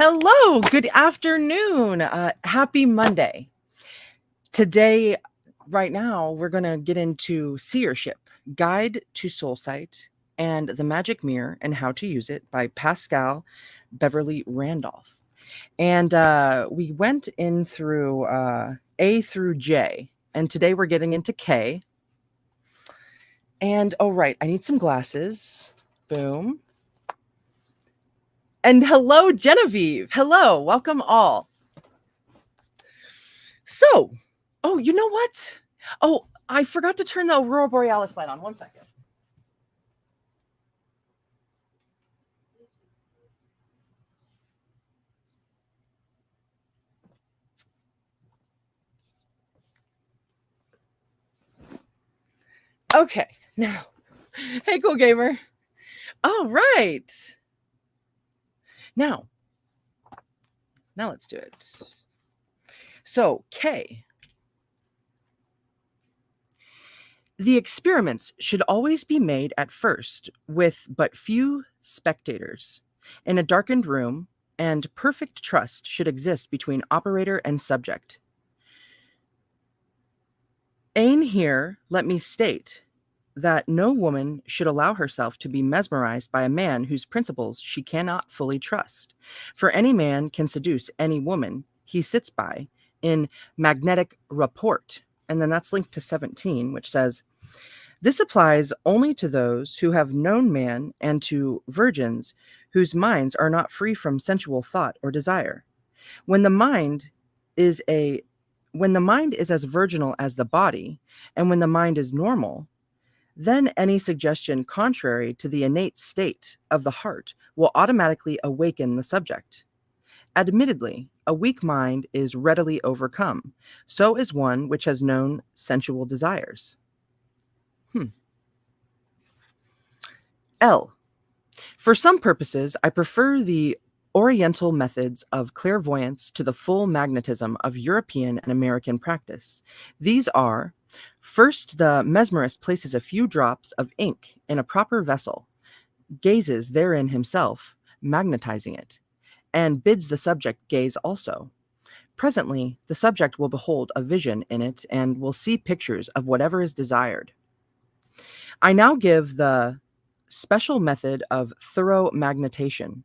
Hello, good afternoon. Happy Monday. Today, right now, we're going to get into Seership, Guide to Soul Sight, and the Magic Mirror and How to Use It by Paschal Beverly Randolph. And we went in through A through J, and today we're getting into K. And, oh, right, I need some glasses. Boom. And hello, Genevieve. Hello, welcome all. So, oh, you know what? Oh, I forgot to turn the Aurora Borealis light on. 1 second. Okay, now, hey, cool gamer. All right. Now let's do it. So, K. The experiments should always be made at first with but few spectators in a darkened room, and perfect trust should exist between operator and subject. Ain here, let me state that no woman should allow herself to be mesmerized by a man whose principles she cannot fully trust. For any man can seduce any woman he sits by in magnetic rapport. And then that's linked to 17, which says, this applies only to those who have known man and to virgins whose minds are not free from sensual thought or desire. When the mind is as virginal as the body, and when the mind is normal, then any suggestion contrary to the innate state of the heart will automatically awaken the subject. Admittedly, a weak mind is readily overcome. So is one which has known sensual desires. L. For some purposes, I prefer the Oriental methods of clairvoyance to the full magnetism of European and American practice. These are: first, the mesmerist places a few drops of ink in a proper vessel, gazes therein himself, magnetizing it, and bids the subject gaze also. Presently, the subject will behold a vision in it and will see pictures of whatever is desired. I now give the special method of thorough magnetization.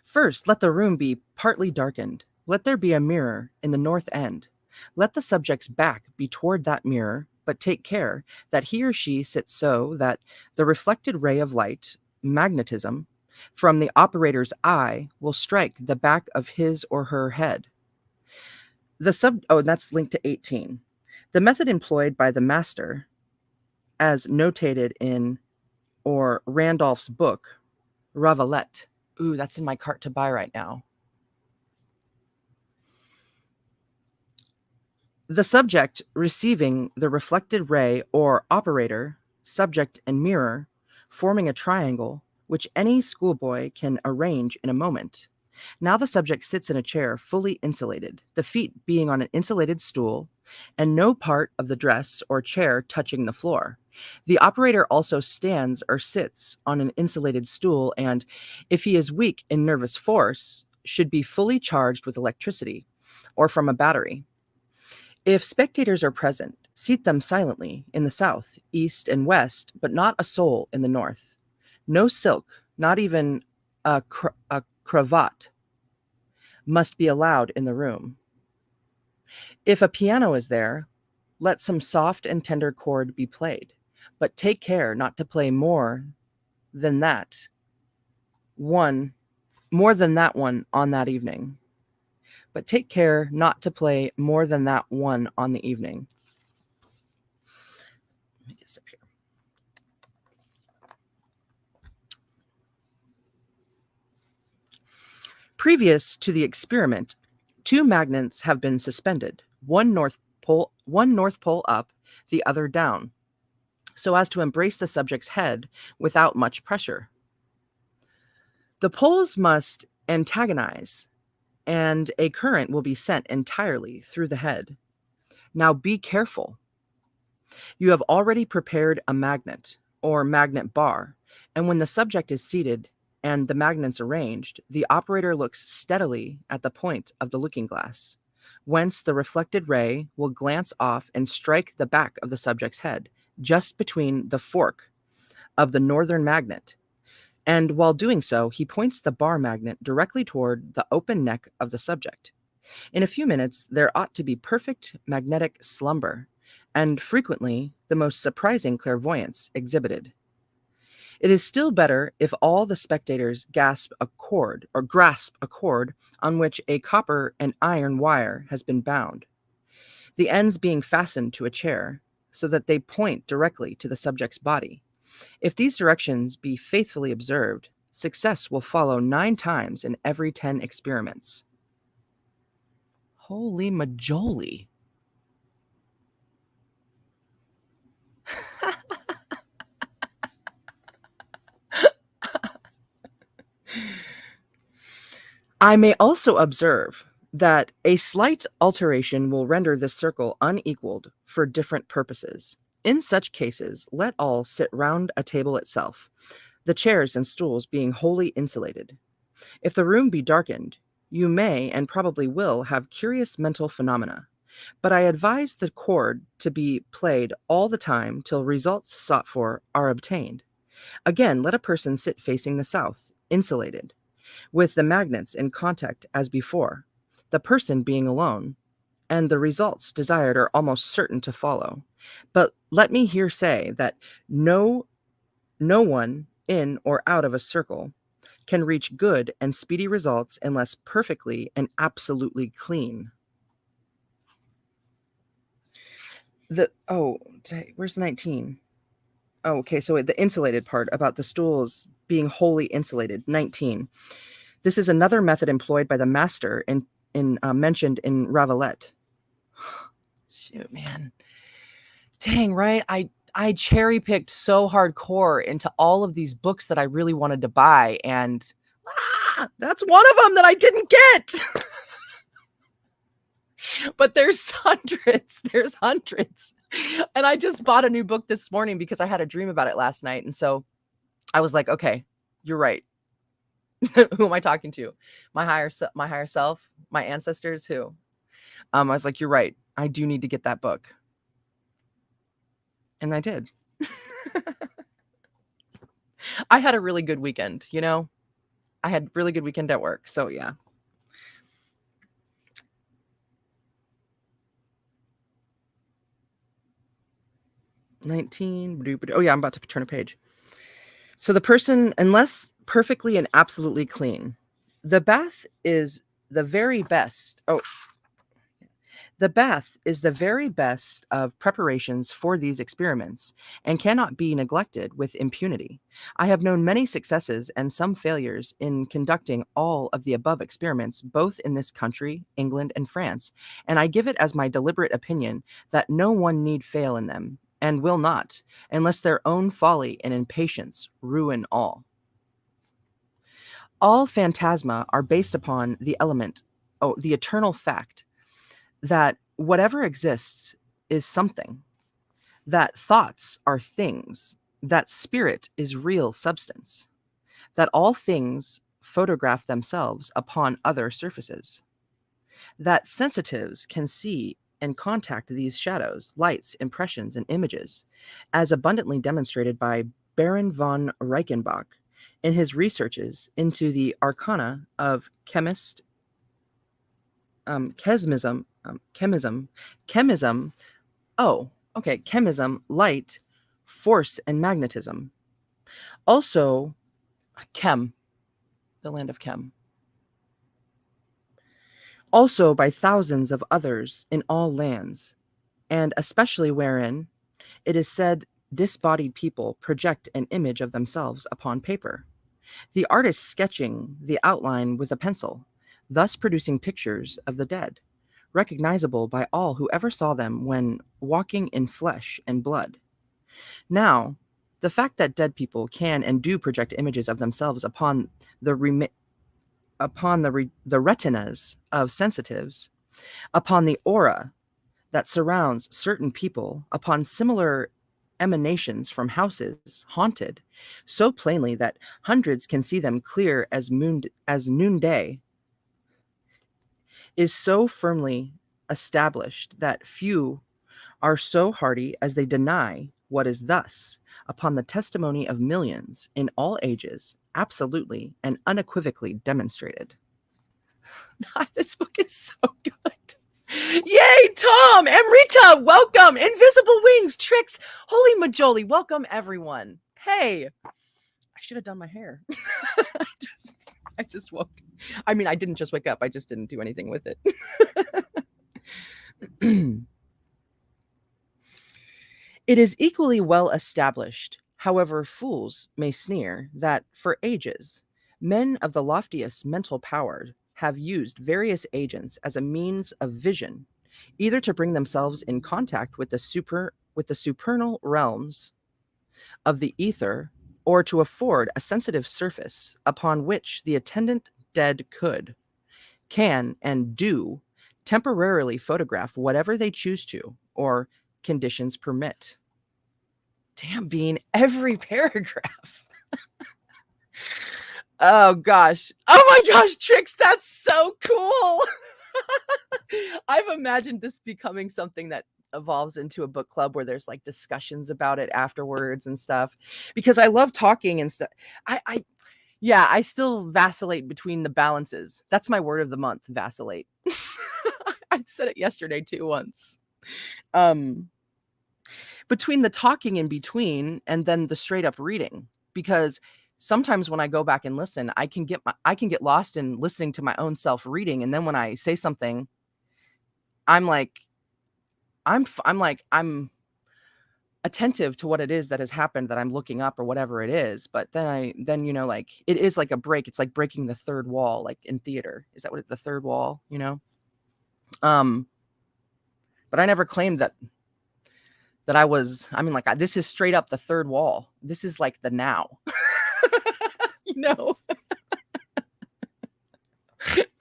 First, let the room be partly darkened. Let there be a mirror in the north end. Let the subject's back be toward that mirror, but take care that he or she sits so that the reflected ray of light, magnetism, from the operator's eye will strike the back of his or her head. That's linked to 18. The method employed by the master, as notated in or Randolph's book, Ravalette. Ooh, that's in my cart to buy right now. The subject receiving the reflected ray, or operator, subject, and mirror, forming a triangle, which any schoolboy can arrange in a moment. Now the subject sits in a chair fully insulated, the feet being on an insulated stool, and no part of the dress or chair touching the floor. The operator also stands or sits on an insulated stool, and, if he is weak in nervous force, should be fully charged with electricity or from a battery. If spectators are present, seat them silently in the south, east, and west, but not a soul in the north. No silk, not even a cravat, must be allowed in the room. If a piano is there, let some soft and tender chord be played, but take care not to play more than that one on that evening. But take care not to play more than that one on the evening. Let me get a sip here. Previous to the experiment, 2 magnets have been suspended, one north pole up, the other down, so as to embrace the subject's head without much pressure. The poles must antagonize, and a current will be sent entirely through the head. Now be careful. You have already prepared a magnet, or magnet bar, and when the subject is seated and the magnets arranged, the operator looks steadily at the point of the looking glass, whence the reflected ray will glance off and strike the back of the subject's head, just between the fork of the northern magnet. And while doing so, he points the bar magnet directly toward the open neck of the subject. In a few minutes, there ought to be perfect magnetic slumber, and frequently the most surprising clairvoyance exhibited. It is still better if all the spectators grasp a cord on which a copper and iron wire has been bound, the ends being fastened to a chair, so that they point directly to the subject's body. If these directions be faithfully observed, success will follow 9 times in every 10 experiments. Holy majoli. I may also observe that a slight alteration will render this circle unequaled for different purposes. In such cases, let all sit round a table itself, the chairs and stools being wholly insulated. If the room be darkened, you may and probably will have curious mental phenomena, but I advise the chord to be played all the time till results sought for are obtained. Again, let a person sit facing the south, insulated, with the magnets in contact as before, the person being alone, and the results desired are almost certain to follow. But let me here say that no one in or out of a circle can reach good and speedy results unless perfectly and absolutely clean. Where's 19? Oh, okay, so the insulated part about the stools being wholly insulated, 19. This is another method employed by the master mentioned in Ravelet. Shoot, man. Dang, right? I cherry picked so hardcore into all of these books that I really wanted to buy, and that's one of them that I didn't get. But there's hundreds. And I just bought a new book this morning because I had a dream about it last night. And so I was like, okay, you're right. Who am I talking to? My higher self, my ancestors, who? I was like, you're right. I do need to get that book. And I did. I had a really good weekend, you know? I had really good weekend at work. So yeah. Oh yeah, I'm about to turn a page. So the person, unless perfectly and absolutely clean, the bath is the very best. The bath is the very best of preparations for these experiments and cannot be neglected with impunity. I have known many successes and some failures in conducting all of the above experiments, both in this country, England, and France, and I give it as my deliberate opinion that no one need fail in them, and will not, unless their own folly and impatience ruin all. All phantasma are based upon the eternal fact that whatever exists is something, that thoughts are things, that spirit is real substance, that all things photograph themselves upon other surfaces, that sensitives can see and contact these shadows, lights, impressions, and images, as abundantly demonstrated by Baron von Reichenbach in his researches into the arcana of chemism, light, force, and magnetism. Also, Chem, the land of Chem. Also by thousands of others in all lands, and especially wherein it is said disbodied people project an image of themselves upon paper, the artist sketching the outline with a pencil, thus producing pictures of the dead, recognizable by all who ever saw them when walking in flesh and blood. Now, the fact that dead people can and do project images of themselves upon the retinas of sensitives, upon the aura that surrounds certain people, upon similar emanations from houses haunted so plainly that hundreds can see them clear as noonday, is so firmly established that few are so hardy as they deny what is thus, upon the testimony of millions in all ages, absolutely and unequivocally demonstrated. This book is so good. Yay, Tom and Rita, welcome. Invisible Wings, Tricks, holy majoli, welcome everyone. Hey, I should have done my hair. I just woke. I mean, I didn't just wake up. I just didn't do anything with it. It is equally well established, however fools may sneer, that for ages men of the loftiest mental power have used various agents as a means of vision, either to bring themselves in contact with the supernal realms of the ether, or to afford a sensitive surface upon which the attendant dead can, and do temporarily photograph whatever they choose to, or conditions permit. Damn, Bean, every paragraph. Oh gosh. Oh my gosh, Tricks, that's so cool. I've imagined this becoming something that evolves into a book club where there's like discussions about it afterwards and stuff, because I love talking and stuff. I still vacillate between the balances. That's my word of the month, vacillate. I said it yesterday too once. Between the talking in between and then the straight up reading, because sometimes when I go back and listen, I can get lost in listening to my own self reading, and then when I say something, I'm attentive to what it is that has happened that I'm looking up or whatever it is. But then like it is like a break. It's like breaking the third wall, like in theater. Is that what the third wall? But I never claimed that this is straight up the third wall. This is like the now.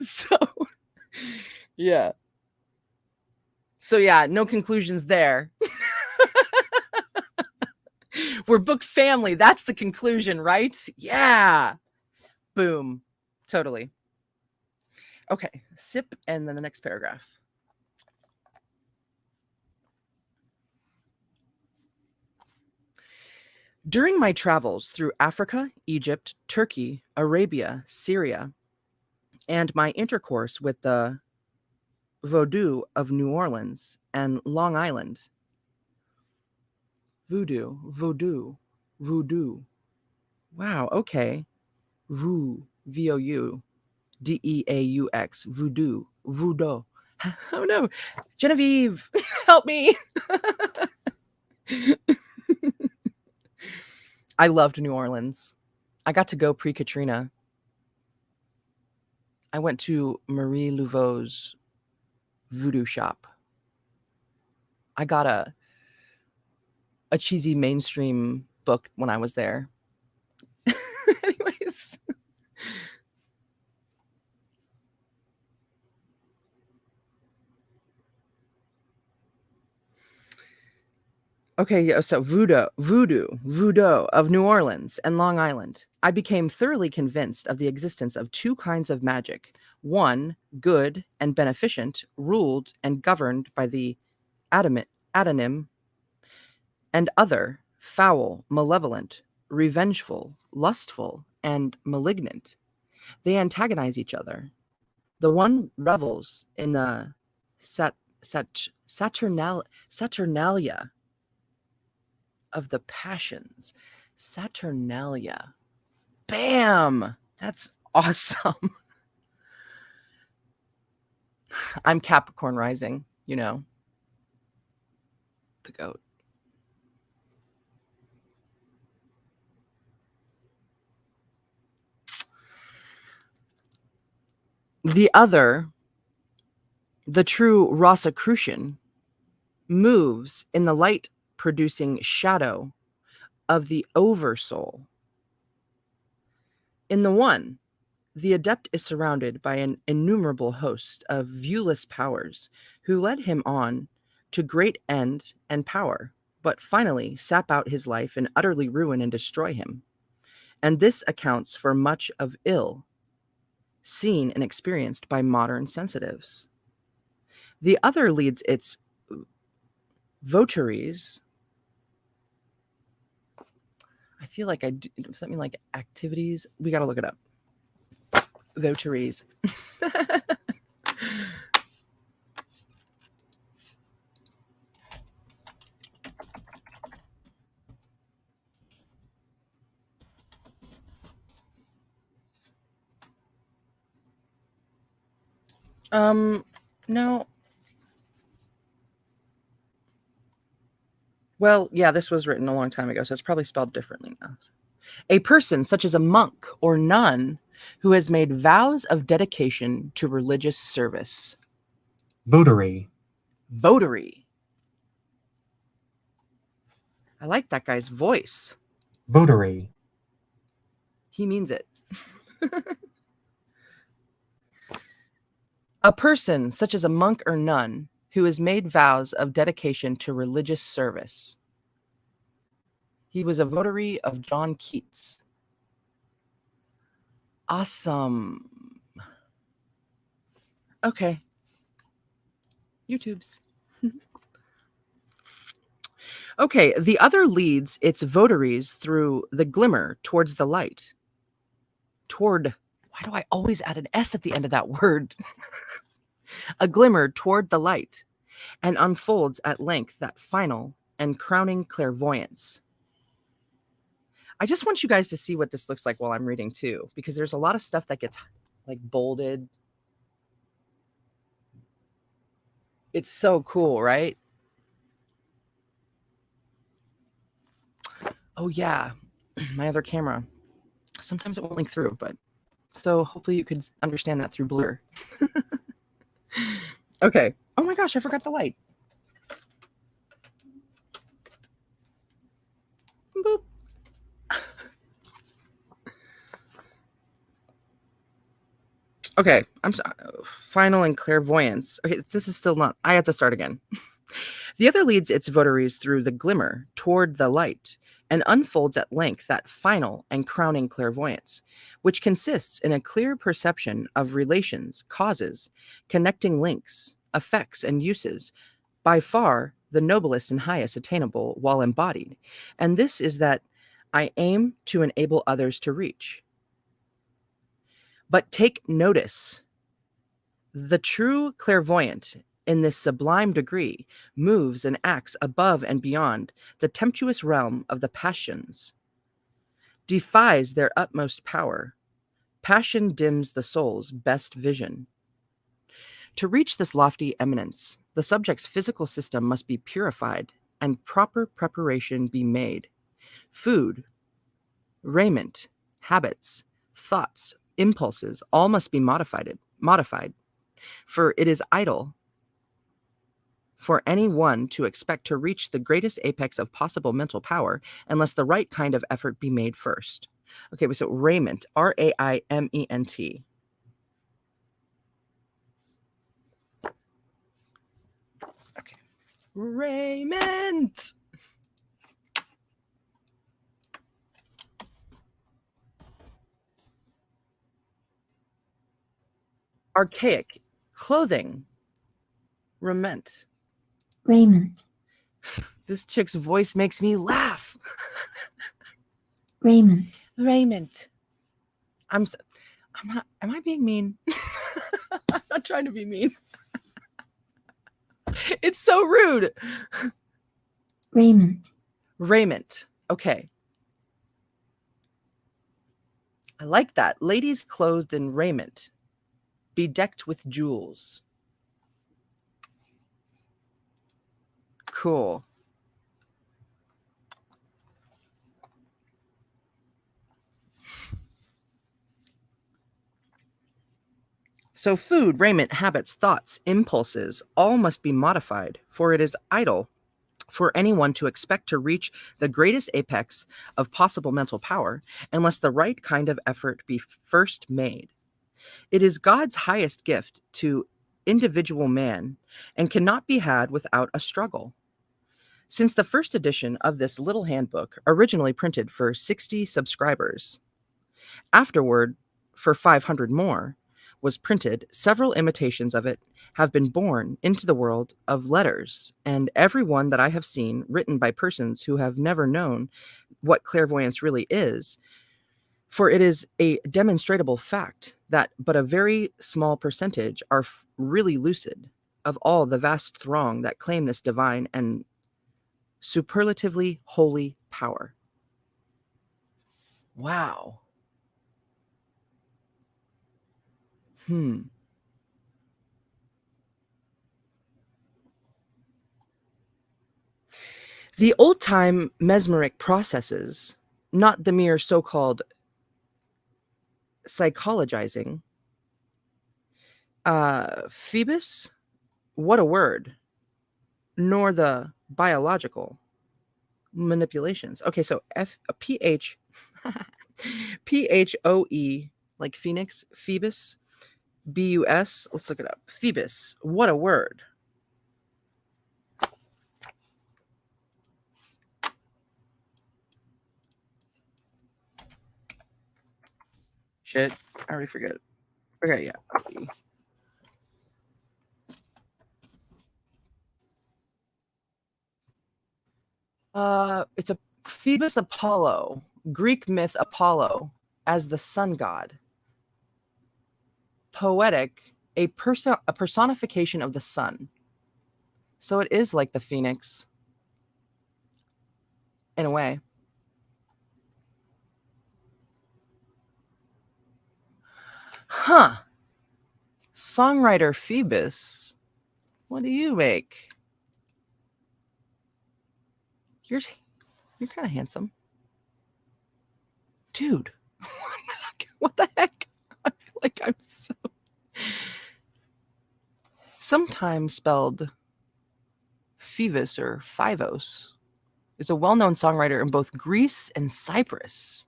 So yeah. So yeah, no conclusions there. We're book family. That's the conclusion, right? Yeah. Boom. Totally. Okay. Sip and then the next paragraph. During my travels through Africa, Egypt, Turkey, Arabia, Syria, and my intercourse with the Voodoo of New Orleans and Long Island. Voodoo. Wow, okay. Voudeux. Voodoo. Oh no. Genevieve, help me. I loved New Orleans. I got to go pre-Katrina. I went to Marie Laveau's voodoo shop. I got a cheesy mainstream book when I was there. Anyways. Okay, so Voodoo of New Orleans and Long Island. I became thoroughly convinced of the existence of two kinds of magic. One, good and beneficent, ruled and governed by the Adanim, and other, foul, malevolent, revengeful, lustful, and malignant. They antagonize each other. The one revels in the Saturnalia of the passions. Saturnalia. Bam! That's awesome. I'm Capricorn rising, the goat. The other, the true Rosicrucian, moves in the light producing shadow of the oversoul. In the one, the adept is surrounded by an innumerable host of viewless powers who led him on to great end and power, but finally sap out his life and utterly ruin and destroy him. And this accounts for much of ill seen and experienced by modern sensitives. The other leads its votaries. I feel like something like activities. We got to look it up. Votaries. No. Well, yeah, this was written a long time ago, so it's probably spelled differently now. A person such as a monk or nun who has made vows of dedication to religious service. Votary. Votary. I like that guy's voice. Votary. He means it. A person such as a monk or nun who has made vows of dedication to religious service. He was a votary of John Keats. Awesome. Okay. YouTube's. Okay, the other leads its votaries through the glimmer towards the light. Toward, why do I always add an S at the end of that word? A glimmer toward the light, and unfolds at length that final and crowning clairvoyance. I just want you guys to see what this looks like while I'm reading too, because there's a lot of stuff that gets like bolded. It's so cool, right? Oh yeah, my other camera. Sometimes it won't link through, but so hopefully you could understand that through blur. Okay. Oh my gosh, I forgot the light. Boop. Okay, I'm sorry. Final and clairvoyance. Okay, this is still not. I have to start again. The other leads its votaries through the glimmer toward the light, and unfolds at length that final and crowning clairvoyance, which consists in a clear perception of relations, causes, connecting links, effects, and uses, by far the noblest and highest attainable while embodied. And this is that I aim to enable others to reach. But take notice, the true clairvoyant in this sublime degree moves and acts above and beyond the tempestuous realm of the passions, defies their utmost power. Passion dims the soul's best vision. To reach this lofty eminence, the subject's physical system must be purified and proper preparation be made. Food, raiment, habits, thoughts, impulses, all must be modified. For it is idle for any one to expect to reach the greatest apex of possible mental power unless the right kind of effort be made first. Okay, so raiment, R-A-I-M-E-N-T. Okay, raiment. Archaic, clothing, raiment. Raiment. This chick's voice makes me laugh. Raiment. Raiment. I'm not, am I being mean? I'm not trying to be mean. It's so rude. Raiment. Raiment. Okay. I like that. Ladies clothed in raiment, bedecked with jewels. Cool. So food, raiment, habits, thoughts, impulses, all must be modified, for it is idle for anyone to expect to reach the greatest apex of possible mental power unless the right kind of effort be first made. It is God's highest gift to individual man and cannot be had without a struggle. Since the first edition of this little handbook, originally printed for 60 subscribers, afterward for 500 more, was printed, several imitations of it have been born into the world of letters, and every one that I have seen written by persons who have never known what clairvoyance really is, for it is a demonstrable fact that but a very small percentage are really lucid of all the vast throng that claim this divine and superlatively holy power. Wow. Hmm. The old time mesmeric processes, not the mere so called psychologizing, Phoebus, what a word, nor the biological manipulations. Okay, so Phoe, like Phoenix, Phoebus, Bus. Let's look it up. Phoebus, what a word. Shit, I already forget. Okay, yeah. It's a Phoebus Apollo, Greek myth Apollo as the sun god. Poetic, a personification of the sun. So it is like the phoenix, in a way. Huh. Songwriter Phoebus, what do you make? You're kind of handsome. Dude, what the heck? I feel like I'm so... Sometimes spelled Phoebus or Phivos, is a well-known songwriter in both Greece and Cyprus.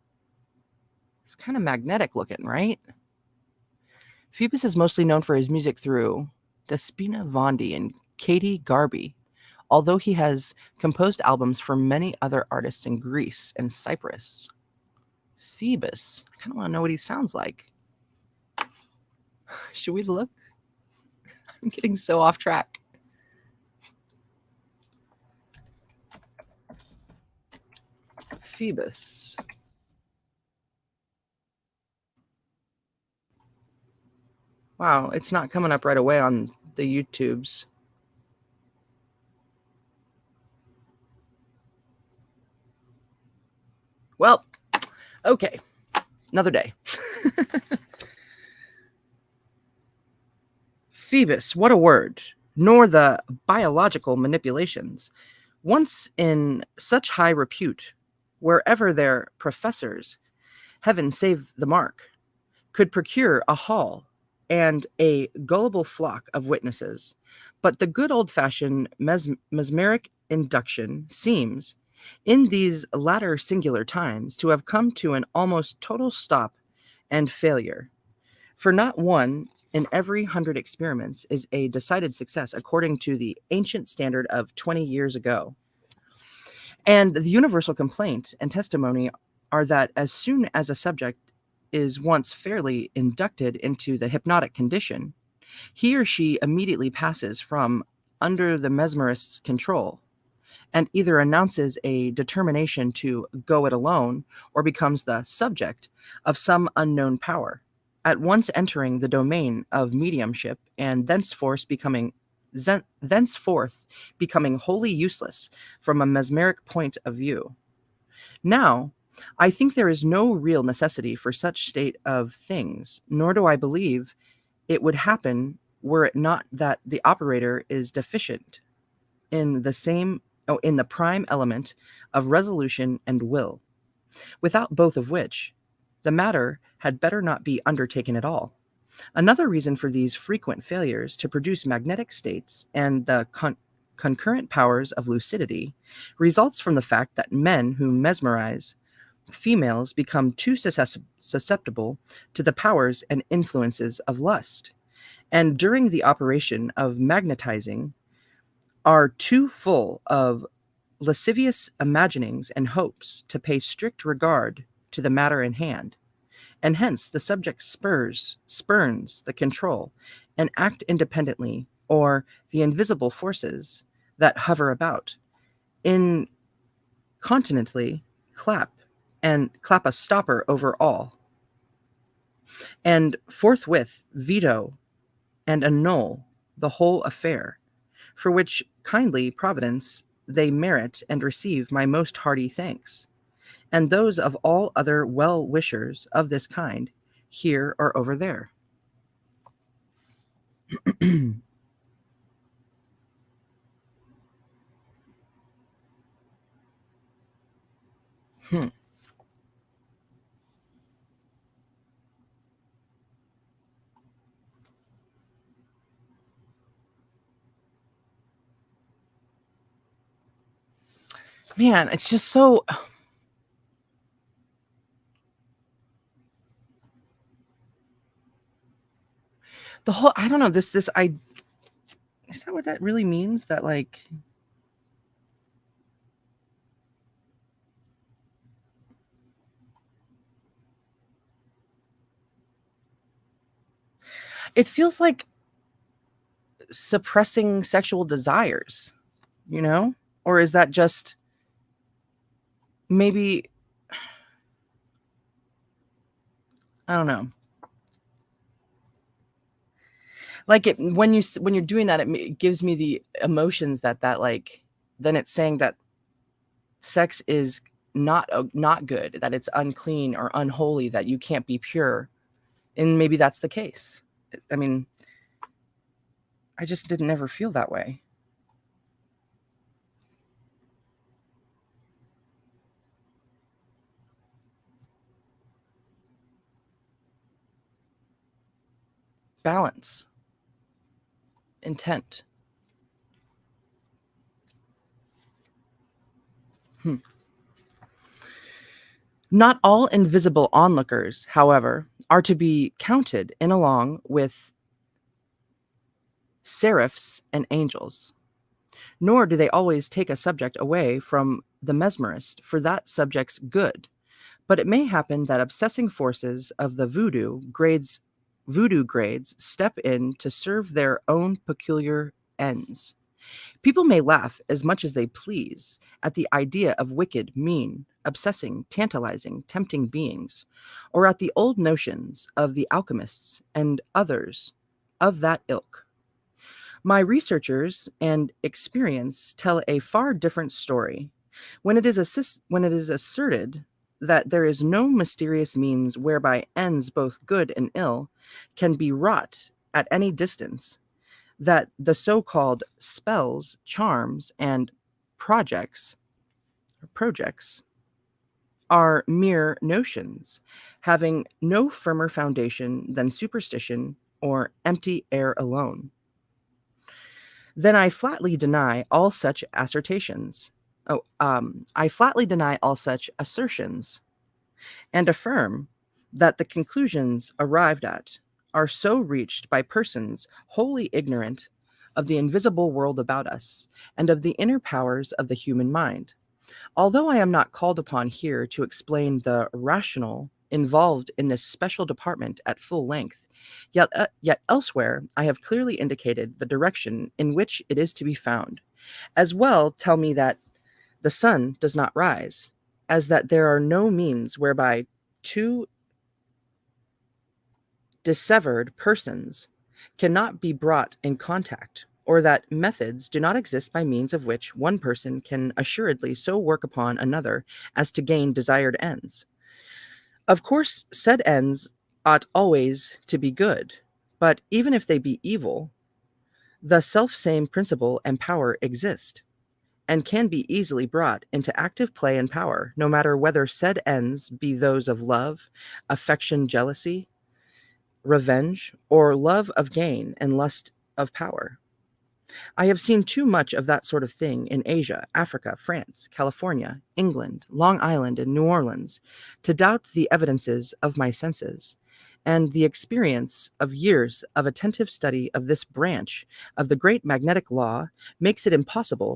It's kind of magnetic looking, right? Phoebus is mostly known for his music through Despina Vondi and Katie Garby, although he has composed albums for many other artists in Greece and Cyprus. Phoebus, I kind of want to know what he sounds like. Should we look? I'm getting so off track. Phoebus. Wow, it's not coming up right away on the YouTubes. Well, okay. Another day. Phoebus, what a word, nor the biological manipulations, once in such high repute, wherever their professors, heaven save the mark, could procure a hall and a gullible flock of witnesses. But the good old-fashioned mesmeric induction seems, in these latter singular times, to have come to an almost total stop and failure. For not one in every 100 experiments is a decided success according to the ancient standard of 20 years ago. And the universal complaint and testimony are that as soon as a subject is once fairly inducted into the hypnotic condition, he or she immediately passes from under the mesmerist's control and either announces a determination to go it alone or becomes the subject of some unknown power, at once entering the domain of mediumship and thenceforth becoming wholly useless from a mesmeric point of view. Now, I think there is no real necessity for such state of things, nor do I believe it would happen were it not that the operator is deficient in the prime element of resolution and will, without both of which the matter had better not be undertaken at all. Another reason for these frequent failures to produce magnetic states and the concurrent powers of lucidity results from the fact that men who mesmerize females become too susceptible to the powers and influences of lust, and during the operation of magnetizing are too full of lascivious imaginings and hopes to pay strict regard to the matter in hand, and hence the subject spurns the control and act independently, or the invisible forces that hover about, incontinently clap clap a stopper over all, and forthwith veto and annul the whole affair, for which kindly providence they merit and receive my most hearty thanks, and those of all other well wishers of this kind, here or over there. Hmm. Man, it's just so. The whole, I don't know, I is that what that really means? That, like, it feels like suppressing sexual desires, you know? Or is that just maybe, I don't know. Like, it when you're doing that, it gives me the emotions that like, then it's saying that sex is not good, that it's unclean or unholy, that you can't be pure, and maybe that's the case. I mean, I just didn't ever feel that way. Balance, intent. Hmm. Not all invisible onlookers, however, are to be counted in along with seraphs and angels, nor do they always take a subject away from the mesmerist for that subject's good. But it may happen that obsessing forces of the voodoo grades step in to serve their own peculiar ends. People may laugh as much as they please at the idea of wicked, mean, obsessing, tantalizing, tempting beings, or at the old notions of the alchemists and others of that ilk. My researchers and experience tell a far different story. When it is asserted that there is no mysterious means whereby ends both good and ill can be wrought at any distance, that the so-called spells, charms, and projects are mere notions, having no firmer foundation than superstition or empty air alone, then I flatly deny all such assertions. I flatly deny all such assertions and affirm that the conclusions arrived at are so reached by persons wholly ignorant of the invisible world about us and of the inner powers of the human mind. Although I am not called upon here to explain the rational involved in this special department at full length, yet elsewhere I have clearly indicated the direction in which it is to be found. As well tell me that the sun does not rise, as that there are no means whereby two dissevered persons cannot be brought in contact, or that methods do not exist by means of which one person can assuredly so work upon another as to gain desired ends. Of course, said ends ought always to be good, but even if they be evil, the self-same principle and power exist, and can be easily brought into active play and power, no matter whether said ends be those of love, affection, jealousy, revenge, or love of gain and lust of power. I have seen too much of that sort of thing in Asia, Africa, France, California, England, Long Island, and New Orleans to doubt the evidences of my senses, and the experience of years of attentive study of this branch of the great magnetic law makes it impossible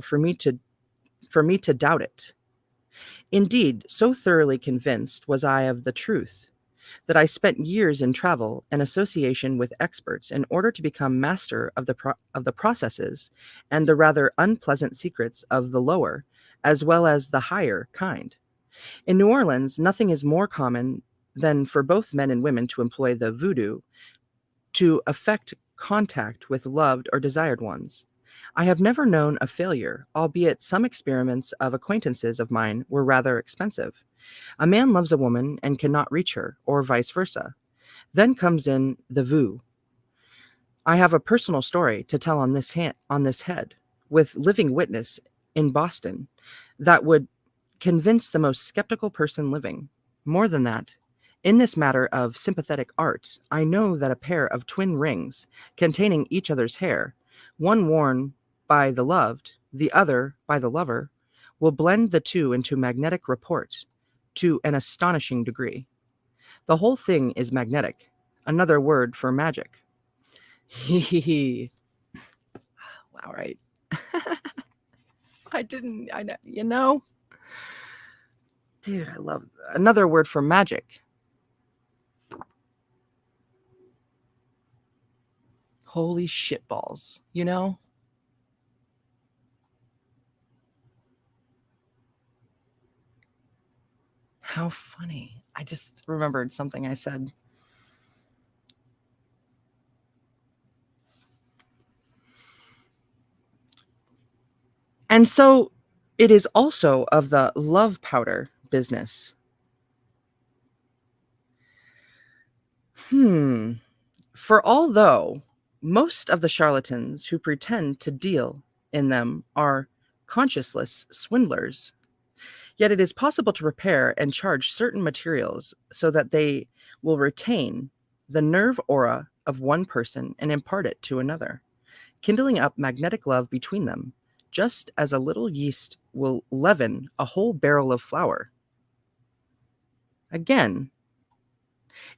for me to doubt it. Indeed, so thoroughly convinced was I of the truth that I spent years in travel and association with experts in order to become master of the processes and the rather unpleasant secrets of the lower, as well as the higher kind. In New Orleans, nothing is more common than for both men and women to employ the voodoo to effect contact with loved or desired ones. I have never known a failure, albeit some experiments of acquaintances of mine were rather expensive. A man loves a woman and cannot reach her, or vice versa. Then comes in the voo. I have a personal story to tell on this head, with living witness in Boston, that would convince the most skeptical person living. More than that, in this matter of sympathetic art, I know that a pair of twin rings, containing each other's hair, one worn by the loved, the other by the lover, will blend the two into magnetic rapport to an astonishing degree. The whole thing is magnetic, another word for magic. Hee. All right. I know, dude, I love another word for magic. Holy shitballs, How funny. I just remembered something I said. And so it is also of the love powder business. For although most of the charlatans who pretend to deal in them are conscienceless swindlers, yet it is possible to prepare and charge certain materials so that they will retain the nerve aura of one person and impart it to another, kindling up magnetic love between them, just as a little yeast will leaven a whole barrel of flour. Again,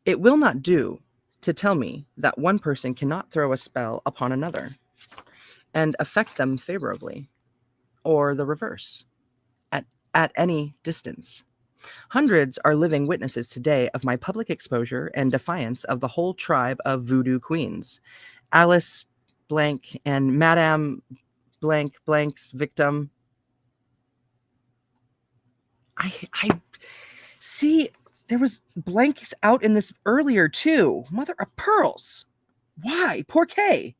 it will not do to tell me that one person cannot throw a spell upon another and affect them favorably, or the reverse, at any distance. Hundreds are living witnesses today of my public exposure and defiance of the whole tribe of voodoo queens. Alice Blank and Madame Blank Blank's victim. I see there was blanks out in this earlier too. Mother of pearls. Why? Poor Kay.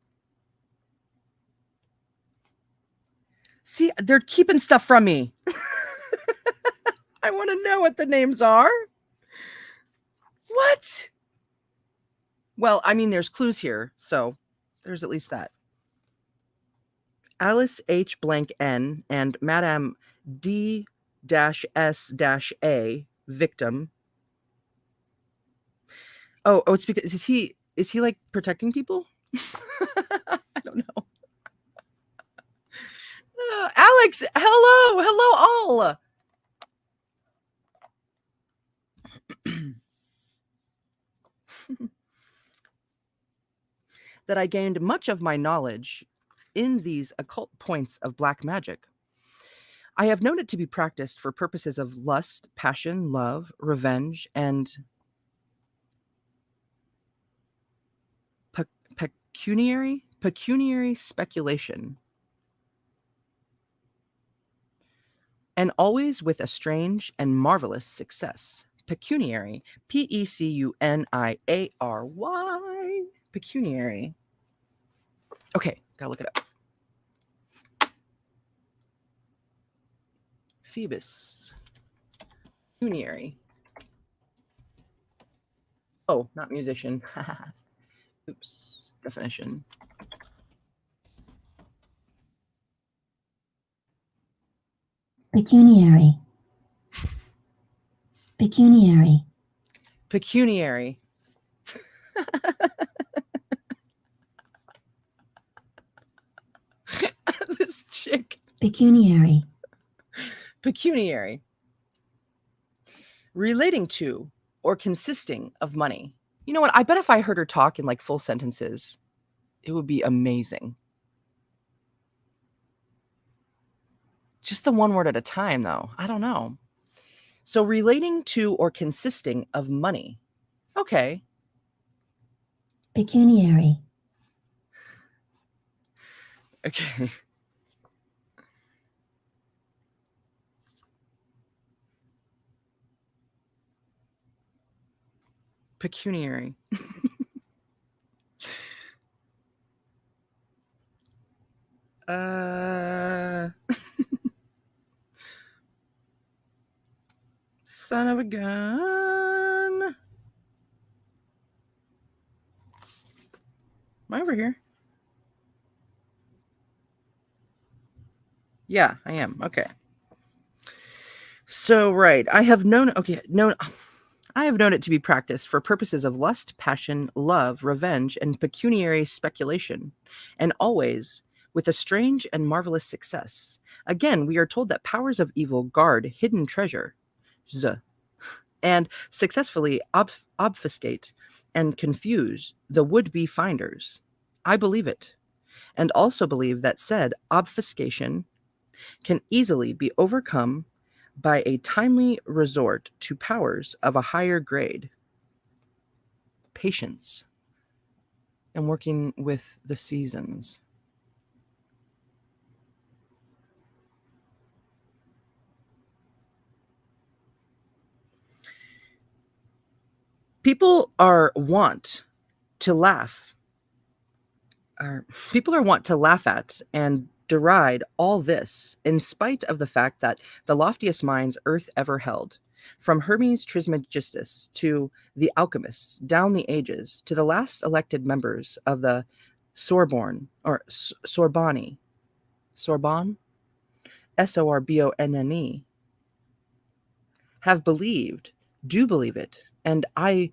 See, they're keeping stuff from me. I want to know what the names are. What? Well, I mean, there's clues here, so there's at least that. Alice H. Blank N and Madame D S-A victim. Oh, it's because is he like protecting people? I don't know. Alex, hello all. That I gained much of my knowledge in these occult points of black magic. I have known it to be practiced for purposes of lust, passion, love, revenge, and pecuniary speculation. And always with a strange and marvelous success. Pecuniary. Pecuniary. Pecuniary. Okay, gotta look it up. Phoebus. Pecuniary. Oh, not musician. Oops. Definition. Pecuniary. Pecuniary. Pecuniary. This chick. Pecuniary. Pecuniary. Relating to or consisting of money. You know what? I bet if I heard her talk in like full sentences, it would be amazing. Just the one word at a time, though. I don't know. So relating to or consisting of money. Okay. Pecuniary. Okay. Pecuniary. Son of a gun. Am I over here? Yeah, I am. Okay. So, right. I have known it to be practiced for purposes of lust, passion, love, revenge, and pecuniary speculation, and always with a strange and marvelous success. Again, we are told that powers of evil guard hidden treasure, and successfully obfuscate and confuse the would-be finders. I believe it, and also believe that said obfuscation can easily be overcome by a timely resort to powers of a higher grade, patience, and working with the seasons. People are wont to laugh, people are wont to laugh at and deride all this, in spite of the fact that the loftiest minds earth ever held, from Hermes Trismegistus to the alchemists, down the ages to the last elected members of the Sorbonne or Sorbonne, Sorbonne, have believed, do believe it, and I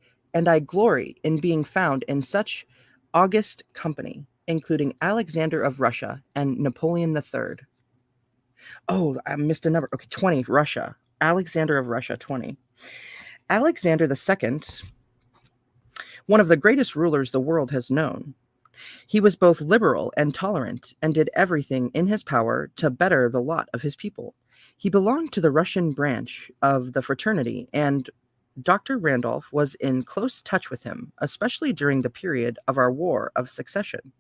glory in being found in such august company, including Alexander of Russia and Napoleon III. Oh, I missed a number. Okay, 20, Russia. Alexander of Russia, 20. Alexander II, one of the greatest rulers the world has known. He was both liberal and tolerant and did everything in his power to better the lot of his people. He belonged to the Russian branch of the fraternity, and Dr. Randolph was in close touch with him, especially during the period of our War of Succession.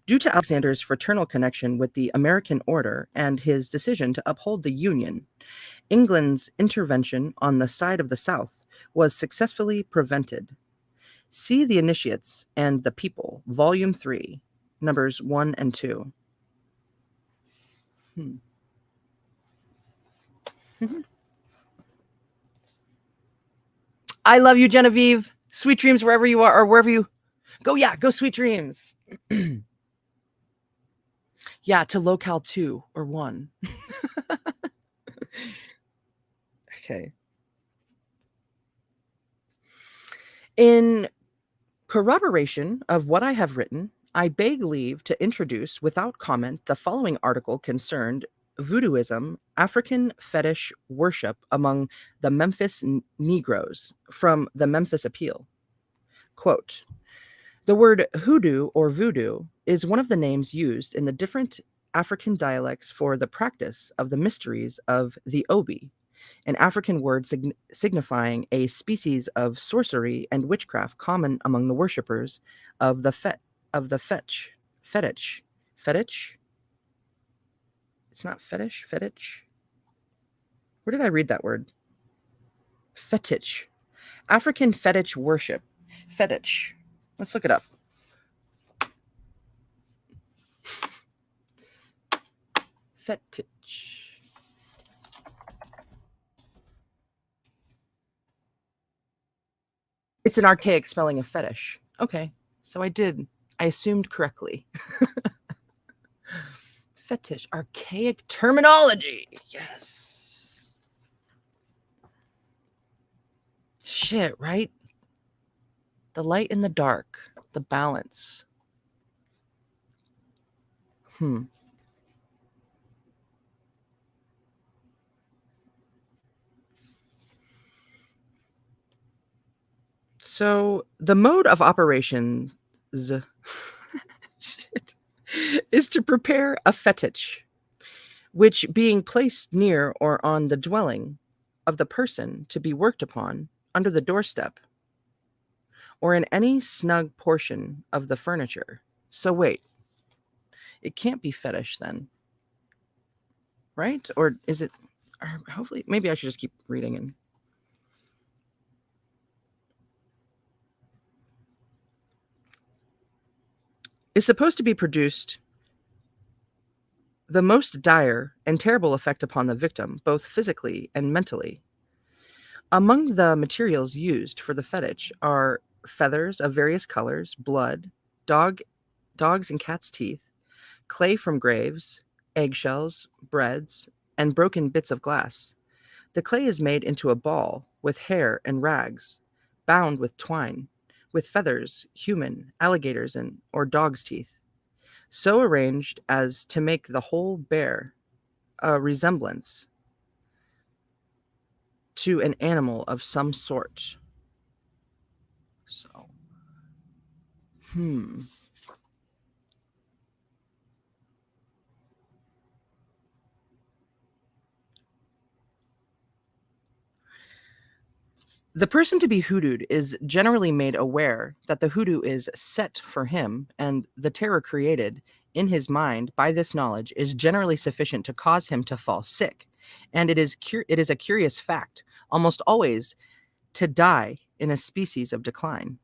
Due to Alexander's fraternal connection with the American order and his decision to uphold the Union, England's intervention on the side of the South was successfully prevented. See the Initiates and the People, Volume 3, Numbers 1 and 2. I love you, Genevieve. Sweet dreams wherever you are or wherever you go. Yeah, go sweet dreams. Yeah, to locale 2 or 1. Okay. In corroboration of what I have written, I beg leave to introduce without comment the following article concerned voodooism, African fetish worship among the Memphis Negroes, from the Memphis Appeal. Quote, the word hoodoo or voodoo is one of the names used in the different African dialects for the practice of the mysteries of the Obi, an African word signifying a species of sorcery and witchcraft common among the worshippers of the fetish. It's not fetish, fetish. Where did I read that word? Fetish. African fetish worship. Fetish. Let's look it up. Fetish. It's an archaic spelling of fetish. Okay, so I assumed correctly. Fetish, archaic terminology. Yes. Shit, right? The light and the dark, the balance. So the mode of operations is to prepare a fetish, which being placed near or on the dwelling of the person to be worked upon, under the doorstep, or in any snug portion of the furniture. So wait, it can't be fetish then, right? Or is it? Or hopefully, maybe I should just keep reading and. Is supposed to be produced the most dire and terrible effect upon the victim, both physically and mentally. Among the materials used for the fetish are feathers of various colors, blood, dogs and cats' teeth, clay from graves, eggshells, breads, and broken bits of glass. The clay is made into a ball with hair and rags, bound with twine, with feathers, human, alligators, and or dog's teeth, so arranged as to make the whole bear a resemblance to an animal of some sort. So, The person to be hoodooed is generally made aware that the hoodoo is set for him, and the terror created in his mind by this knowledge is generally sufficient to cause him to fall sick. And it is a curious fact, almost always to die in a species of decline.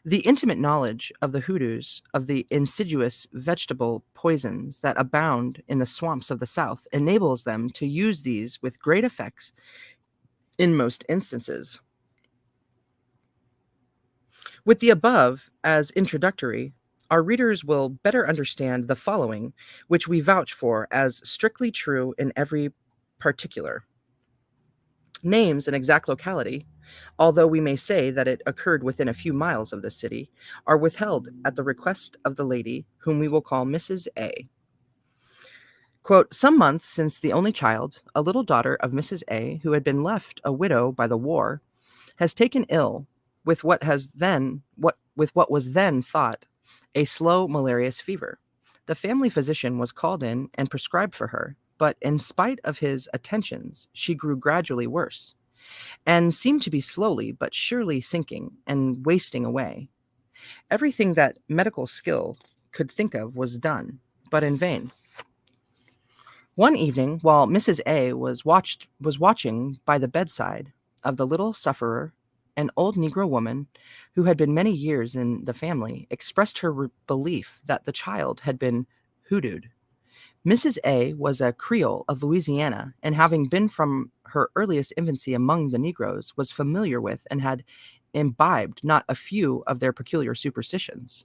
The intimate knowledge of the hoodoos of the insidious vegetable poisons that abound in the swamps of the South enables them to use these with great effects in most instances. With the above as introductory, our readers will better understand the following, which we vouch for as strictly true in every particular. Names and exact locality, although we may say that it occurred within a few miles of the city, are withheld at the request of the lady, whom we will call Mrs. A. Quote, some months since the only child, a little daughter of Mrs. A, who had been left a widow by the war, has taken ill with what was then thought a slow malarious fever. The family physician was called in and prescribed for her, but in spite of his attentions, she grew gradually worse, and seemed to be slowly but surely sinking and wasting away. Everything that medical skill could think of was done, but in vain. One evening, while Mrs. A was watching by the bedside of the little sufferer, an old Negro woman who had been many years in the family expressed her belief that the child had been hoodooed. Mrs. A was a Creole of Louisiana, and having been from her earliest infancy among the Negroes, was familiar with and had imbibed not a few of their peculiar superstitions.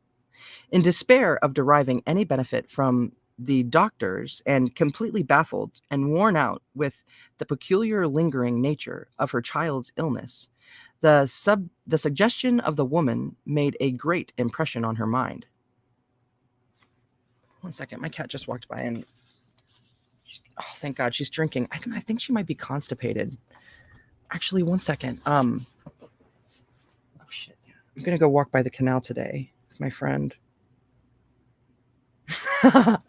In despair of deriving any benefit from the doctors, and completely baffled and worn out with the peculiar lingering nature of her child's illness, the suggestion of the woman made a great impression on her mind. One second, my cat just walked by and oh, thank God, she's drinking. I think she might be constipated. Actually, one second. Oh shit. I'm gonna go walk by the canal today with my friend.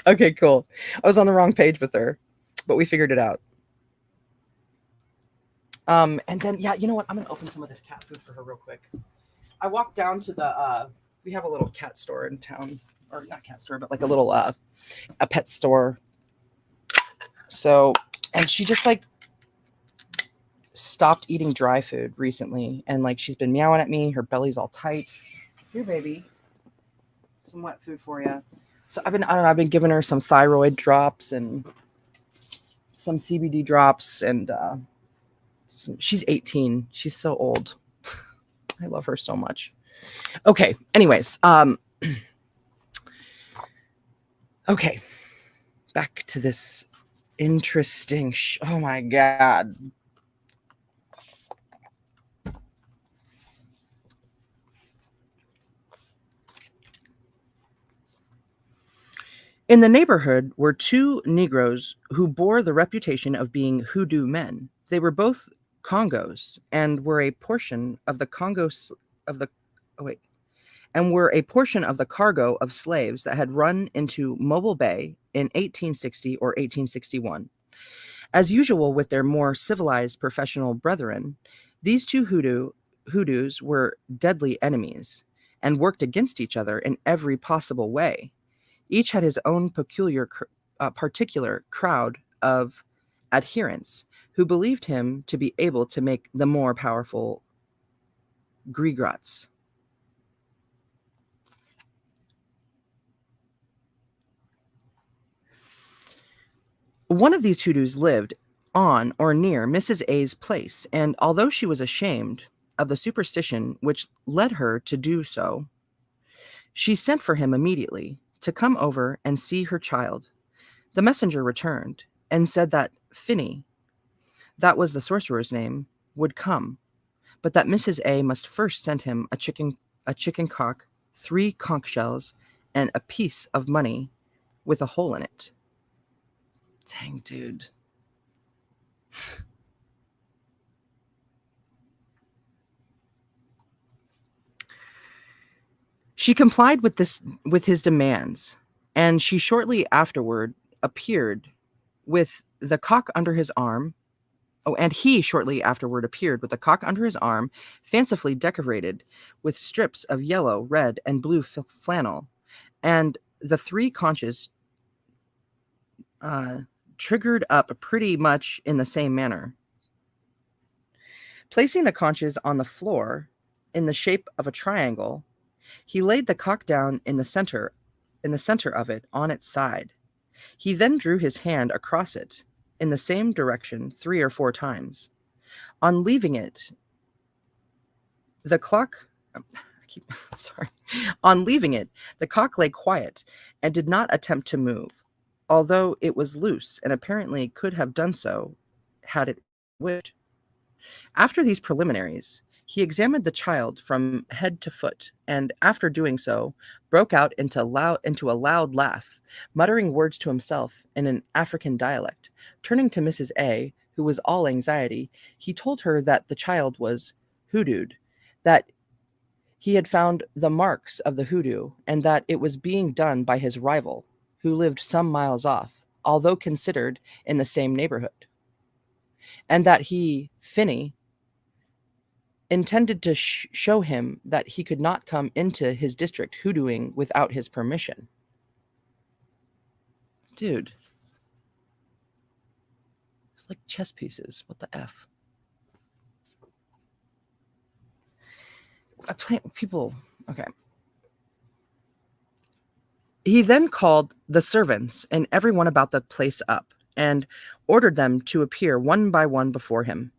Okay, cool. I was on the wrong page with her, but we figured it out. And then, yeah, you know what? I'm gonna open some of this cat food for her real quick. I walked down to the we have a little cat store in town, or not cat store, but like a little a pet store. So, and she just like stopped eating dry food recently, and like she's been meowing at me. Her belly's all tight. Here, baby, some wet food for you. So I've been giving her some thyroid drops and some CBD drops, and she's 18. She's so old. I love her so much. Okay. Anyways, okay. Back to this interesting. Oh my God. In the neighborhood were two Negroes who bore the reputation of being hoodoo men. They were both Congos and were a portion of the cargo of slaves that had run into Mobile Bay in 1860 or 1861. As usual with their more civilized professional brethren, these two hoodoos were deadly enemies and worked against each other in every possible way. Each had his own particular crowd of adherents who believed him to be able to make the more powerful Grigrats. One of these hoodoos lived on or near Mrs. A's place, and although she was ashamed of the superstition which led her to do so, she sent for him immediately to come over and see her child. The messenger returned and said that Finny, that was the sorcerer's name, would come, but that Mrs. A must first send him a chicken cock, 3 conch shells, and a piece of money with a hole in it. Dang, dude. She complied with his demands, and she shortly afterward appeared with the cock under his arm. Oh, and he shortly afterward appeared with the cock under his arm, fancifully decorated with strips of yellow, red, and blue flannel, and the 3 conches triggered up pretty much in the same manner. Placing the conches on the floor in the shape of a triangle, he laid the cock down in the center of it on its side. He then drew his hand across it in the same direction 3 or 4 times. On leaving it, the cock lay quiet and did not attempt to move, although it was loose and apparently could have done so had it wished. After these preliminaries, he examined the child from head to foot, and after doing so, broke out into a loud laugh, muttering words to himself in an African dialect. Turning to Mrs. A, who was all anxiety, he told her that the child was hoodooed, that he had found the marks of the hoodoo, and that it was being done by his rival, who lived some miles off, although considered in the same neighborhood, and that he, Finny, intended to show him that he could not come into his district hoodooing without his permission. Dude. It's like chess pieces. What the F? Okay. He then called the servants and everyone about the place up and ordered them to appear one by one before him.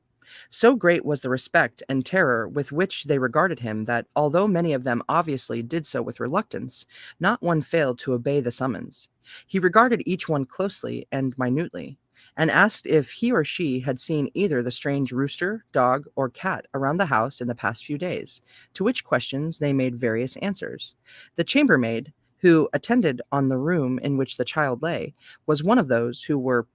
So great was the respect and terror with which they regarded him that, although many of them obviously did so with reluctance, not one failed to obey the summons. He regarded each one closely and minutely, and asked if he or she had seen either the strange rooster, dog, or cat around the house in the past few days, to which questions they made various answers. The chambermaid, who attended on the room in which the child lay, was one of those who were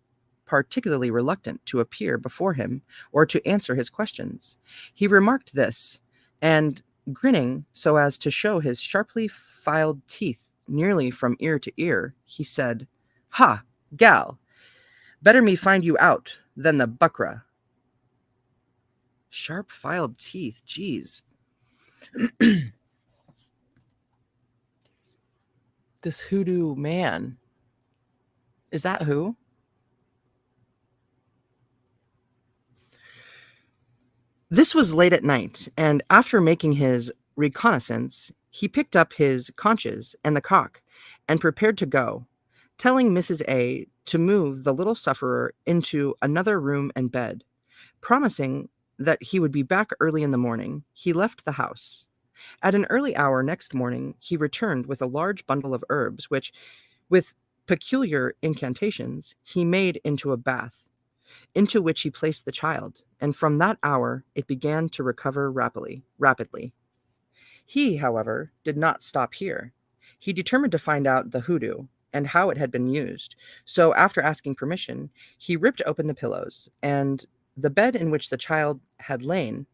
particularly reluctant to appear before him or to answer his questions. He remarked this, and grinning so as to show his sharply filed teeth nearly from ear to ear, he said, "Ha, gal, better me find you out than the buckra." Sharp filed teeth, jeez. This hoodoo man. Is that who? This was late at night, and after making his reconnaissance, he picked up his conches and the cock and prepared to go, telling Mrs. A to move the little sufferer into another room and bed. Promising that he would be back early in the morning, he left the house. At an early hour next morning, he returned with a large bundle of herbs, which, with peculiar incantations, he made into a bath, into which he placed the child, and from that hour it began to recover rapidly. He, however, did not stop here. He determined to find out the hoodoo and how it had been used, so after asking permission, he ripped open the pillows and the bed in which the child had lain,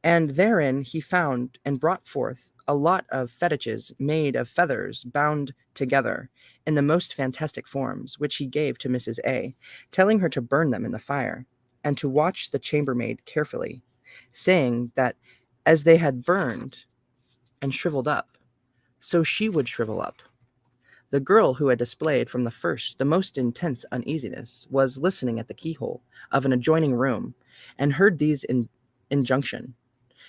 and therein he found and brought forth a lot of fetishes made of feathers bound together in the most fantastic forms, which he gave to Mrs. A, telling her to burn them in the fire, and to watch the chambermaid carefully, saying that as they had burned and shriveled up, so she would shrivel up. The girl, who had displayed from the first the most intense uneasiness, was listening at the keyhole of an adjoining room, and heard these injunction.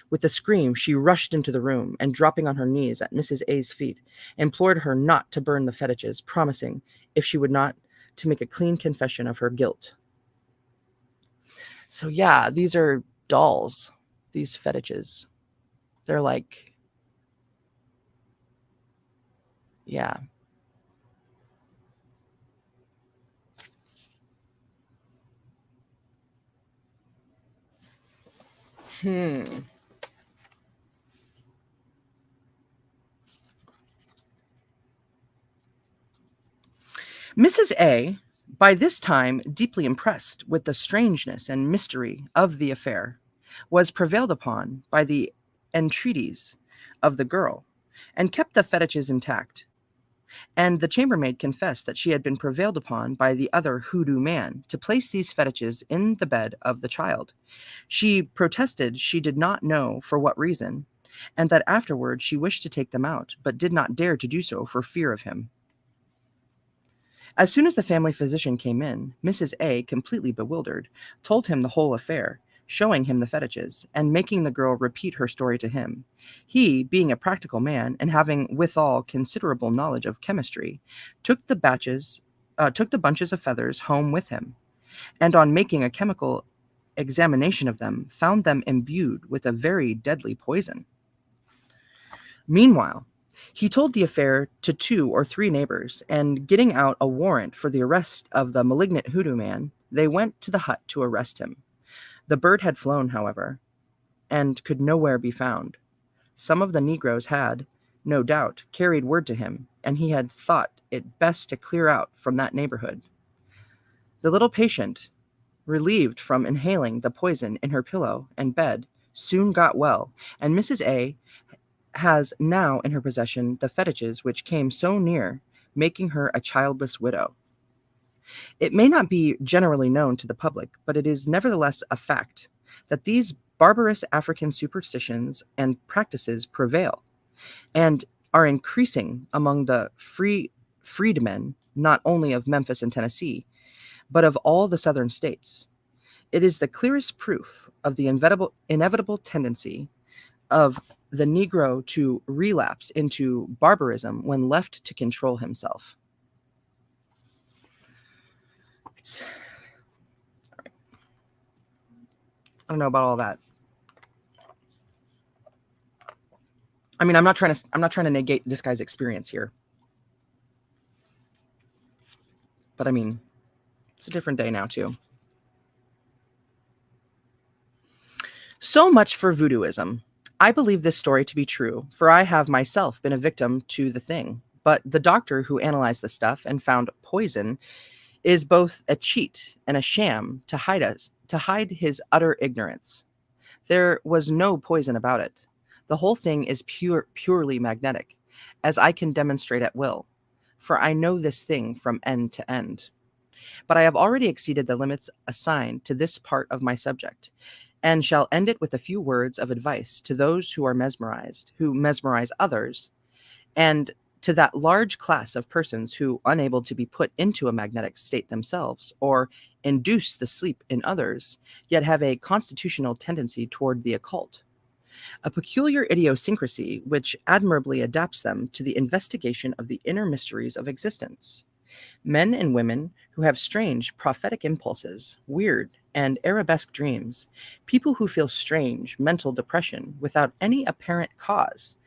With a scream, she rushed into the room, and dropping on her knees at Mrs. A's feet, implored her not to burn the fetishes, promising, if she would not, to make a clean confession of her guilt. So yeah, these are dolls, these fetishes. They're like, yeah. Mrs. A, by this time deeply impressed with the strangeness and mystery of the affair, was prevailed upon by the entreaties of the girl, and kept the fetishes intact. And the chambermaid confessed that she had been prevailed upon by the other hoodoo man to place these fetishes in the bed of the child. She protested she did not know for what reason, and that afterward she wished to take them out, but did not dare to do so for fear of him. As soon as the family physician came in, Mrs. A, completely bewildered, told him the whole affair, showing him the fetishes, and making the girl repeat her story to him. He, being a practical man, and having withal considerable knowledge of chemistry, took the bunches of feathers home with him, and on making a chemical examination of them, found them imbued with a very deadly poison. Meanwhile, he told the affair to 2 or 3 neighbors, and getting out a warrant for the arrest of the malignant hoodoo man, they went to the hut to arrest him. The bird had flown, however, and could nowhere be found. Some of the negroes had, no doubt, carried word to him, and he had thought it best to clear out from that neighborhood. The little patient, relieved from inhaling the poison in her pillow and bed, soon got well, and Mrs. A has now in her possession the fetishes which came so near making her a childless widow. It may not be generally known to the public, but it is nevertheless a fact that these barbarous African superstitions and practices prevail, and are increasing among the freedmen, not only of Memphis and Tennessee, but of all the southern states. It is the clearest proof of the inevitable tendency of the Negro to relapse into barbarism when left to control himself. I don't know about all that. I mean, I'm not trying to negate this guy's experience here. But I mean, it's a different day now too. So much for voodooism. I believe this story to be true, for I have myself been a victim to the thing. But the doctor who analyzed the stuff and found poison is both a cheat and a sham to hide his utter ignorance. There was no poison about it. The whole thing is purely magnetic, as I can demonstrate at will, for I know this thing from end to end. But I have already exceeded the limits assigned to this part of my subject, and shall end it with a few words of advice to those who are mesmerized, who mesmerize others, and to that large class of persons who, unable to be put into a magnetic state themselves, or induce the sleep in others, yet have a constitutional tendency toward the occult, a peculiar idiosyncrasy which admirably adapts them to the investigation of the inner mysteries of existence. Men and women who have strange prophetic impulses, weird and arabesque dreams, people who feel strange mental depression without any apparent cause,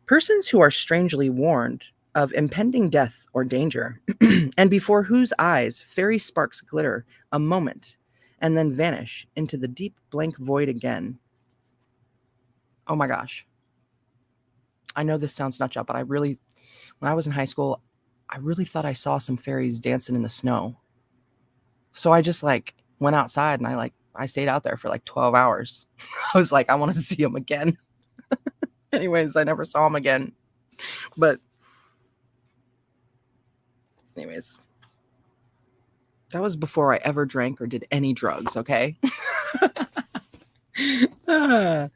persons who are strangely warned of impending death or danger, and before whose eyes fairy sparks glitter a moment and then vanish into the deep blank void again. Oh my gosh. I know this sounds nut job, but when I was in high school, I really thought I saw some fairies dancing in the snow. So I just went outside and I stayed out there for 12 hours. I was like, I want to see them again. Anyways, I never saw him again. But anyways, that was before I ever drank or did any drugs, okay? Ah.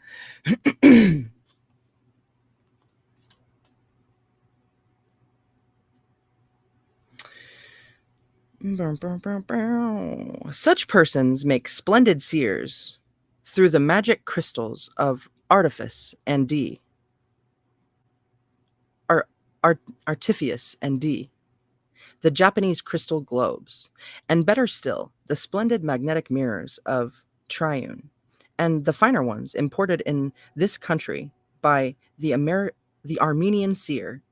Such persons make splendid seers through the magic crystals of artifice and artifice and the Japanese crystal globes, and better still, the splendid magnetic mirrors of Triune, and the finer ones imported in this country by the Armenian seer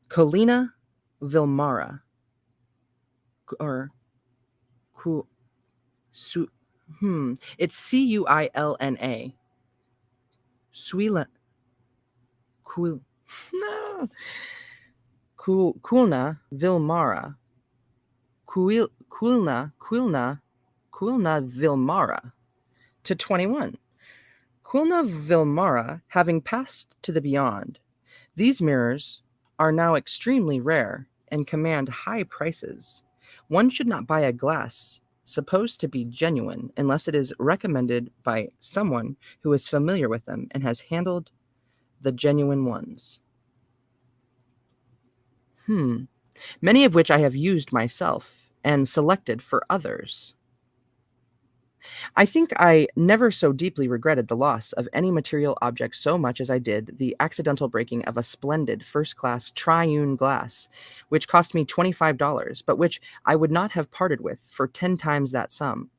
Kolina Vilmara, or Ku, Su, it's Cuilna. Suila, Kuil, no, Kulna Vilmara, Kulna Vilmara to 21. Kulna Vilmara having passed to the beyond. These mirrors are now extremely rare and command high prices. One should not buy a glass supposed to be genuine unless it is recommended by someone who is familiar with them and has handled the genuine ones. Many of which I have used myself and selected for others. I think I never so deeply regretted the loss of any material object so much as I did the accidental breaking of a splendid first-class triune glass, which cost me $25, but which I would not have parted with for 10 times that sum.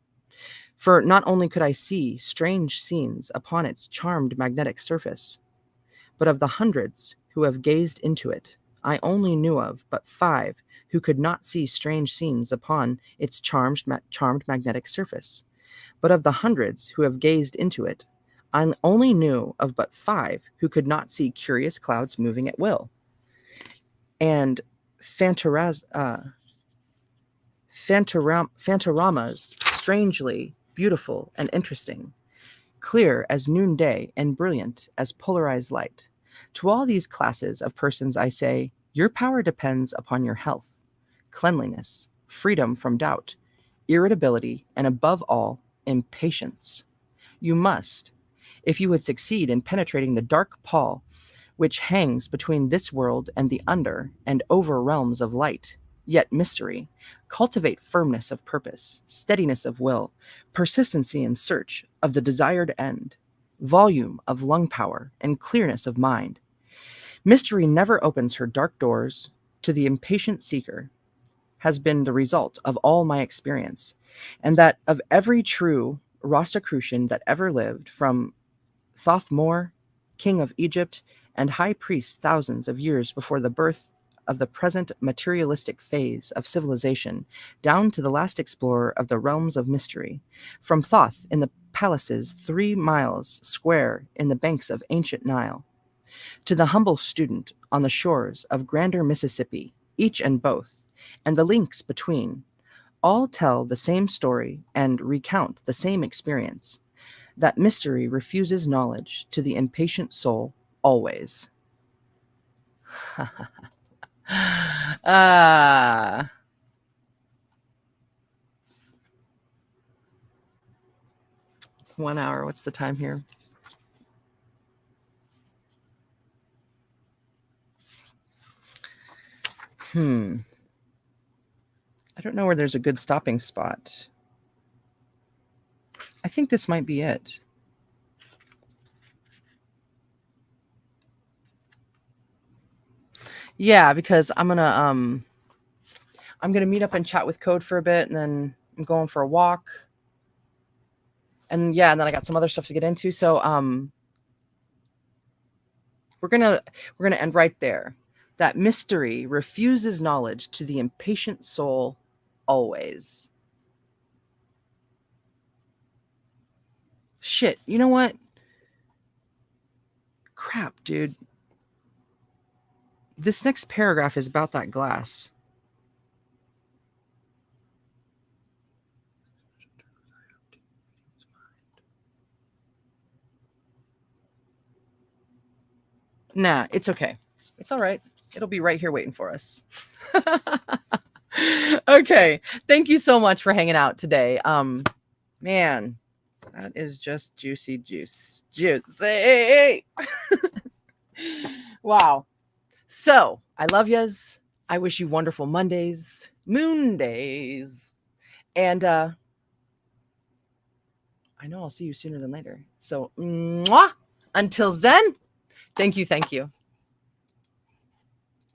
For not only could I see strange scenes upon its charmed magnetic surface, but of the hundreds who have gazed into it, I only knew of but 5 who could not see strange scenes upon its charmed magnetic surface. But of the hundreds who have gazed into it, I only knew of but 5 who could not see curious clouds moving at will, and phantoramas strangely beautiful and interesting, clear as noonday and brilliant as polarized light. To all these classes of persons I say, your power depends upon your health, cleanliness, freedom from doubt, irritability, and above all, impatience. You must, if you would succeed in penetrating the dark pall which hangs between this world and the under and over realms of light, yet mystery, cultivate firmness of purpose, steadiness of will, persistency in search of the desired end, volume of lung power, and clearness of mind. Mystery never opens her dark doors to the impatient seeker, has been the result of all my experience, and that of every true Rosicrucian that ever lived, from Thothmor, king of Egypt, and high priest thousands of years before the birth of the present materialistic phase of civilization, down to the last explorer of the realms of mystery, from Thoth in the palaces 3 miles square in the banks of ancient Nile, to the humble student on the shores of grander Mississippi, each and both, and the links between, all tell the same story and recount the same experience, that mystery refuses knowledge to the impatient soul always. Ah. 1 hour. What's the time here? I don't know where there's a good stopping spot. I think this might be it. Yeah, because I'm gonna meet up and chat with Code for a bit, and then I'm going for a walk. And yeah, and then I got some other stuff to get into. So we're gonna end right there. That mystery refuses knowledge to the impatient soul always. Shit, you know what? Crap, dude. This next paragraph is about that glass. Nah, it's okay. It's all right. It'll be right here waiting for us. Okay. Thank you so much for hanging out today. Man, that is just juicy juice. Juicy. Wow. So I love yous. I wish you wonderful Mondays, moon days. And I know I'll see you sooner than later. So mwah! Until then, thank you.